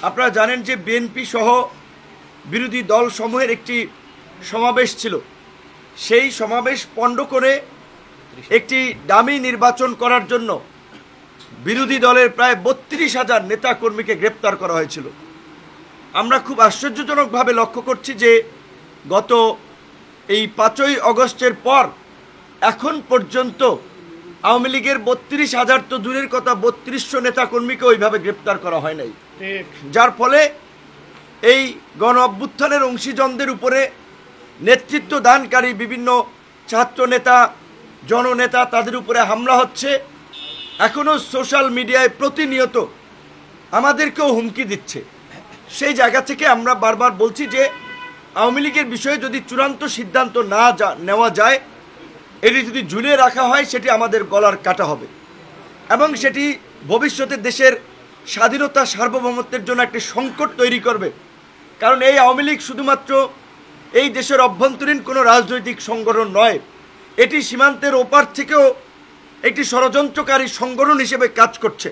আপনারা জানেন যে বিএনপি সহ বিরোধী দল সমূহের একটি সমাবেশ ছিল। সেই সমাবেশ পণ্ড করে একটি ডামি নির্বাচন করার জন্য বিরোধী দলের প্রায় ৩২,০০০ নেতাকর্মীকে গ্রেপ্তার করা হয়েছিল। আমরা খুব আশ্চর্যজনকভাবে লক্ষ্য করছি যে গত এই ৫ই অগস্টের পর এখন পর্যন্ত আওয়ামী লীগের ৩২,০০০ তো দূরের কথা, ৩২০০ নেতাকর্মীকে ওইভাবে গ্রেপ্তার করা হয় নাই, যার ফলে এই গণ অভ্যুত্থানের অংশীজনদের উপরে নেতৃত্ব দানকারী বিভিন্ন ছাত্র নেতা, জননেতা, তাদের উপরে হামলা হচ্ছে। এখনও সোশ্যাল মিডিয়ায় প্রতিনিয়ত আমাদেরকেও হুমকি দিচ্ছে। সেই জায়গা থেকে আমরা বারবার বলছি যে আওয়ামী লীগের বিষয়ে যদি চূড়ান্ত সিদ্ধান্ত না নেওয়া যায়, এটি যদি ঝুলিয়ে রাখা হয়, সেটি আমাদের গলার কাটা হবে এবং সেটি ভবিষ্যতে দেশের স্বাধীনতা সার্বভৌমত্বের জন্য একটি সংকট তৈরি করবে। কারণ এই আওয়ামী লীগ শুধুমাত্র এই দেশের অভ্যন্তরীণ কোনো রাজনৈতিক সংগঠন নয়, এটি সীমান্তের ওপার থেকেও একটি ষড়যন্ত্রকারী সংগঠন হিসেবে কাজ করছে।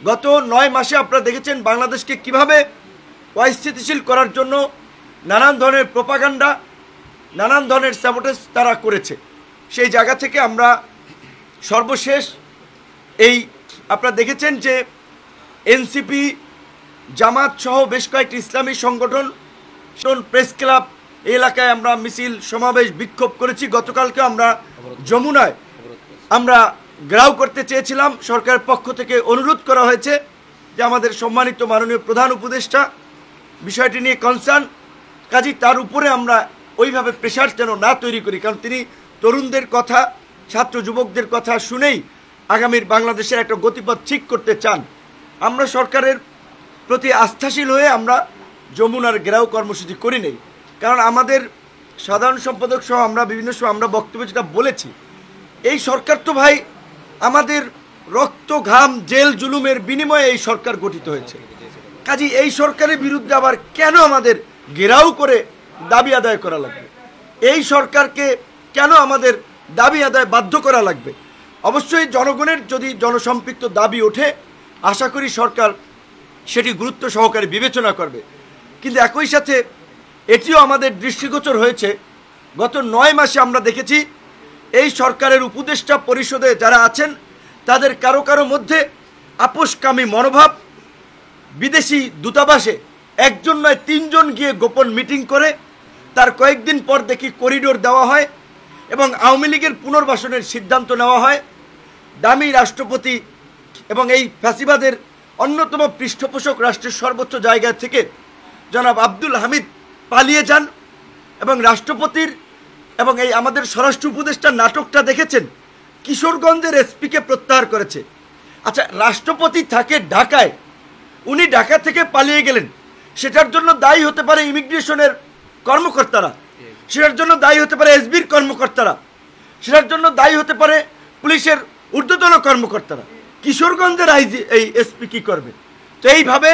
গত ৯ মাসে আপনারা দেখেছেন বাংলাদেশকে কিভাবে অস্থিতিশীল করার জন্য নানান ধরনের প্রোপাগান্ডা, নানান ধরনের স্যাবোটেজ তারা করেছে। সেই জায়গা থেকে আমরা সর্বশেষ এই আপনারা দেখেছেন যে এনসিপি, জামাত সহ বেশ কয়েকটি ইসলামী সংগঠন, প্রেস ক্লাব এলাকায় আমরা মিছিল, সমাবেশ, বিক্ষোভ করেছি। গতকালকে আমরা যমুনায় আমরা ঘেরাও করতে চেয়েছিলাম। সরকারের পক্ষ থেকে অনুরোধ করা হয়েছে যে আমাদের সম্মানিত মাননীয় প্রধান উপদেষ্টা বিষয়টি নিয়ে কনসার্ন, কাজী তার উপরে আমরা ওইভাবে প্রেশার যেন না তৈরি করি, কারণ তিনি তরুণদের কথা, ছাত্র যুবকদের কথা শুনেই আগামীর বাংলাদেশের একটা গতিপথ ঠিক করতে চান। আমরা সরকারের প্রতি আস্থাশীল হয়ে আমরা যমুনার ঘেরাও কর্মসূচি করি নেই, কারণ আমাদের সাধারণ সম্পাদক সহ আমরা বিভিন্ন সময় আমরা বক্তব্যে যেটা বলেছি, এই সরকার তো ভাই আমাদের রক্ত, ঘাম, জেল জুলুমের বিনিময়ে এই সরকার গঠিত হয়েছে। কাজী এই সরকারের বিরুদ্ধে আবার কেন আমাদের ঘেরাও করে দাবি আদায় করা লাগবে? এই সরকারকে কেন আমাদের দাবি আদায় বাধ্য করা লাগবে? অবশ্যই জনগণের যদি জনসম্পৃক্ত দাবি ওঠে, আশা করি সরকার সেটি গুরুত্ব সহকারে বিবেচনা করবে। কিন্তু একই সাথে এটিও আমাদের দৃষ্টিগোচর হয়েছে, গত ৯ মাসে আমরা দেখেছি এই সরকারের উপদেষ্টা পরিষদে যারা আছেন তাদের কারো কারো মধ্যে আপোষকামী মনোভাব। বিদেশি দূতাবাসে একজন নয় ৩ জন গিয়ে গোপন মিটিং করে তার কয়েকদিন পর দেখি করিডোর দেওয়া হয় এবং আওয়ামী লীগের পুনর্বাসনের সিদ্ধান্ত নেওয়া হয়। দামি রাষ্ট্রপতি এবং এই ফ্যাসিবাদের অন্যতম পৃষ্ঠপোষক রাষ্ট্রের সর্বোচ্চ জায়গা থেকে জনাব আব্দুল হামিদ পালিয়ে যান এবং রাষ্ট্রপতির এবং এই আমাদের স্বরাষ্ট্র উপদেষ্টার নাটকটা দেখেছেন, কিশোরগঞ্জের এসপিকে প্রত্যাহার করেছে। আচ্ছা, রাষ্ট্রপতি থাকে ঢাকায়, উনি ঢাকা থেকে পালিয়ে গেলেন, সেটার জন্য দায়ী হতে পারে ইমিগ্রেশনের কর্মকর্তারা, সেটার জন্য দায়ী হতে পারে এসবির কর্মকর্তারা, সেটার জন্য দায়ী হতে পারে পুলিশের ঊর্ধ্বতন কর্মকর্তারা। কিশোরগঞ্জের আইজি এই এসপি কী করবে? তো এইভাবে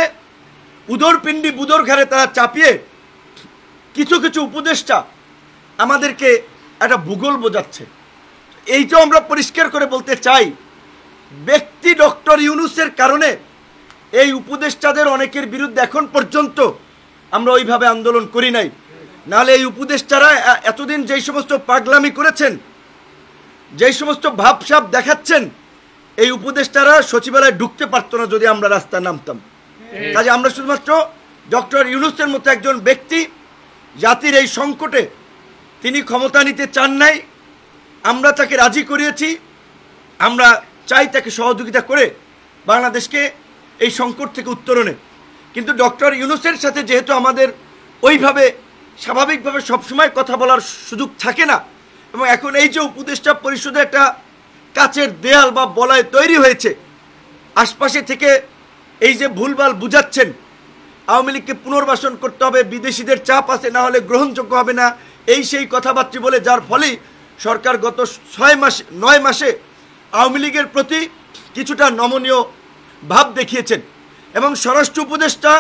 উদরপিণ্ডি বুদর ঘাড়ে তারা চাপিয়ে কিছু কিছু উপদেষ্টা আমাদেরকে একটা ভূগোল বোঝাচ্ছে। এইটাও আমরা পরিষ্কার করে বলতে চাই, ব্যক্তি ডক্টর ইউনূসের কারণে এই উপদেষ্টাদের অনেকের বিরুদ্ধে এখন পর্যন্ত আমরা ওইভাবে আন্দোলন করি নাই। নাহলে এই উপদেষ্টারা এতদিন যেই সমস্ত পাগলামি করেছেন, যেই সমস্ত ভাবসাব দেখাচ্ছেন, এই উপদেষ্টারা সচিবালয়ে ঢুকতে পারতো না যদি আমরা রাস্তায় নামতাম। কাজে আমরা শুধুমাত্র ডক্টর ইউনূসের মতো একজন ব্যক্তি, জাতির এই সংকটে তিনি ক্ষমতা নিতে চান নাই, আমরা তাকে রাজি করিয়েছি, আমরা চাই তাকে সহযোগিতা করে বাংলাদেশকে এই সংকট থেকে উত্তরণে। কিন্তু ডক্টর ইউনূসের সাথে যেহেতু আমাদের ওইভাবে স্বাভাবিকভাবে সবসময় কথা বলার সুযোগ থাকে না, এবং এখন এই যে উপদেষ্টা পরিষদে একটা কাচের দেয়াল বা বলয় তৈরি হয়েছে, আশপাশে থেকে এই যে ভুলভাল বুঝাচ্ছেন আওয়ামী লীগকে পুনর্বাসন করতে হবে, বিদেশিদের চাপ আছে, না হলে গ্রহণযোগ্য হবে না, এই সেই কথাবার্তা বলে, যার ফলেই সরকার গত ৯ মাসে আওয়ামী লীগের প্রতি কিছুটা নমনীয় ভাব দেখিয়েছেন এবং স্বরাষ্ট্র উপদেষ্টা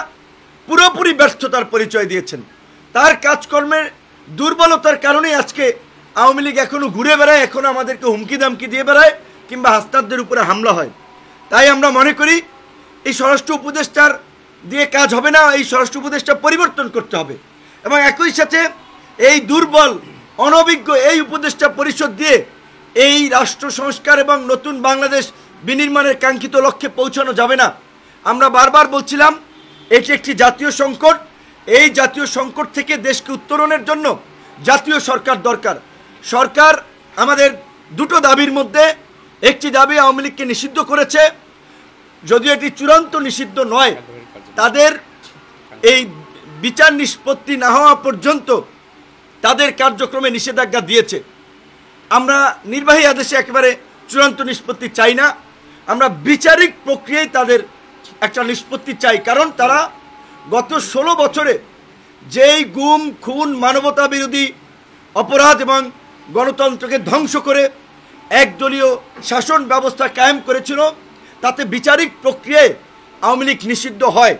পুরোপুরি ব্যর্থতার পরিচয় দিয়েছেন। তার কাজকর্মের দুর্বলতার কারণেই আজকে আওয়ামী লীগ এখনও ঘুরে বেড়ায়, এখনও আমাদেরকে হুমকি দামকি দিয়ে বেড়ায় কিংবা হাসনাতদের উপরে হামলা হয়। তাই আমরা মনে করি এই স্বরাষ্ট্র উপদেষ্টার দিয়ে কাজ হবে না, এই স্বরাষ্ট্র উপদেষ্টা পরিবর্তন করতে হবে। এবং একই সাথে এই দুর্বল অনভিজ্ঞ এই উপদেষ্টা পরিষদ দিয়ে এই রাষ্ট্র সংস্কার এবং নতুন বাংলাদেশ বিনির্মাণের কাঙ্ক্ষিত লক্ষ্যে পৌঁছানো যাবে না। আমরা বারবার বলছিলাম এটি একটি জাতীয় সংকট, এই জাতীয় সংকট থেকে দেশকে উত্তরণের জন্য জাতীয় সরকার দরকার। সরকার আমাদের দুটো দাবির মধ্যে একটি দাবি আওয়ামী লীগকে নিষিদ্ধ করেছে, যদিও এটি চূড়ান্ত নিষিদ্ধ নয়, তাদের এই বিচার নিষ্পত্তি না হওয়া পর্যন্ত তাদের কার্যক্রমে নিষেধাজ্ঞা দিয়েছে। আমরা নির্বাহী আদেশে একেবারে চূড়ান্ত নিষ্পত্তি চাই না, আমরা বিচারিক প্রক্রিয়ায় তাদের একটা নিষ্পত্তি চাই। কারণ তারা গত 16 বছরে যেই গুম খুন মানবতা বিরোধী অপরাধ এবং গণতন্ত্রকে ধ্বংস করে একদলীয় শাসন ব্যবস্থা কায়েম করেছিল, তাতে বিচারিক প্রক্রিয়ায় আওয়ামী লীগ নিষিদ্ধ হয়।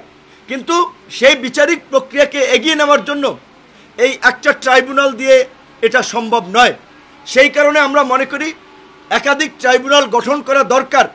কিন্তু সেই বিচারিক প্রক্রিয়াকে এগিয়ে নেওয়ার জন্য এই একটা ট্রাইব্যুনাল দিয়ে এটা সম্ভব নয়। সেই কারণে আমরা মনে করি একাধিক ট্রাইব্যুনাল গঠন করা দরকার।